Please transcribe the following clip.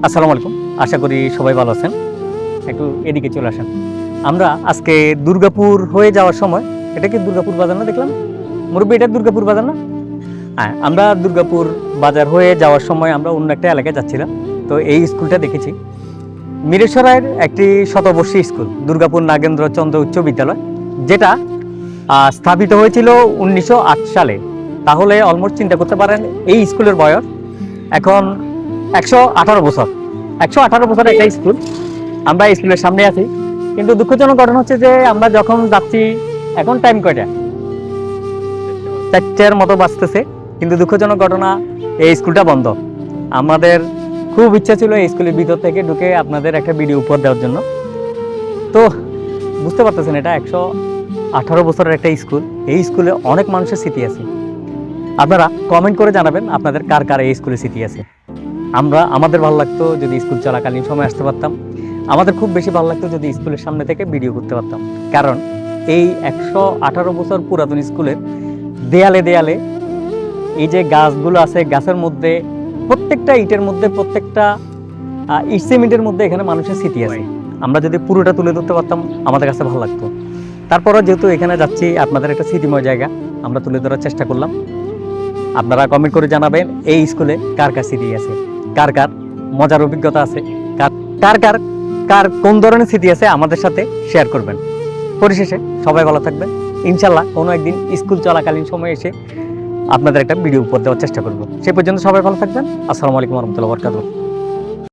আসসালামু আলাইকুম। আশা করি সবাই ভালো আছেন। একটু এদিকে চলে আসেন। আমরা আজকে দুর্গাপুর হয়ে যাওয়ার সময়, এটা কি দুর্গাপুর বাজার না দেখলাম? মুরব্বী, এটা দুর্গাপুর বাজার না? হ্যাঁ, আমরা দুর্গাপুর বাজার হয়ে যাওয়ার সময় আমরা অন্য একটা এলাকায় যাচ্ছিলাম। তো এই স্কুলটা দেখেছি। মিরেশ্বরায়ের একটি শতবর্ষী স্কুল, দুর্গাপুর নাগেন্দ্র চন্দ্র উচ্চ বিদ্যালয়, যেটা স্থাপিত হয়েছিল 1908 সালে। তাহলে অলমোস্ট চিন্তা করতে পারেন এই স্কুলের বয়স এখন 118 বছর। 118 বছরের একটা স্কুল। আমরা স্কুলের সামনে আছি, কিন্তু দুঃখজনক ঘটনা হচ্ছে যে আমরা যখন যাচ্ছি, এখন টাইম কয়টা? 4টার মতো বাজতেছে, কিন্তু দুঃখজনক ঘটনা, এই স্কুলটা বন্ধ। আমাদের খুব ইচ্ছা ছিল এই স্কুলের ভিতর থেকে ঢুকে আপনাদের একটা ভিডিও উপহার দেওয়ার জন্য। তো বুঝতে পারতেছেন, এটা 118 বছরের একটা স্কুল। এই স্কুলে অনেক মানুষের স্মৃতি আছে। আপনারা কমেন্ট করে জানাবেন আপনাদের কার কার এই স্কুলে স্মৃতি আছে। আমাদের ভালো লাগতো যদি স্কুল চলাকালীন সময় আসতে পারতাম। আমাদের খুব বেশি ভালো লাগতো যদি স্কুলের সামনে থেকে ভিডিও করতে পারতাম, কারণ এই 118 বছর পুরাতন স্কুলের দেয়ালে দেয়ালে এই যে গাছগুলো আছে, গাছের মধ্যে প্রত্যেকটা ইটের মধ্যে, প্রত্যেকটা ইট সিমেন্টের মধ্যে এখানে মানুষের স্মৃতি আছে। আমরা যদি পুরোটা তুলে ধরতে পারতাম আমাদের কাছে ভালো লাগতো। তারপরে যেহেতু এখানে যাচ্ছি, আপনাদের একটা স্মৃতিময় জায়গা আমরা তুলে ধরার চেষ্টা করলাম। আপনারা কমেন্ট করে জানাবেন এই স্কুলে কার কার স্মৃতি আছে, কার কার মজার অভিজ্ঞতা আছে, কার কার কার কোন ধরনের স্মৃতি আছে আমাদের সাথে শেয়ার করবেন। পরিশেষে সবাই ভালো থাকবেন। ইনশাল্লাহ কোনো একদিন স্কুল চলাকালীন সময় এসে আপনাদের একটা ভিডিও উপহার দেওয়ার চেষ্টা করব। সেই পর্যন্ত সবাই ভালো থাকবেন। আসসালামু আলাইকুম ওয়া রাহমাতুল্লাহি ওয়া বারাকাতুহু।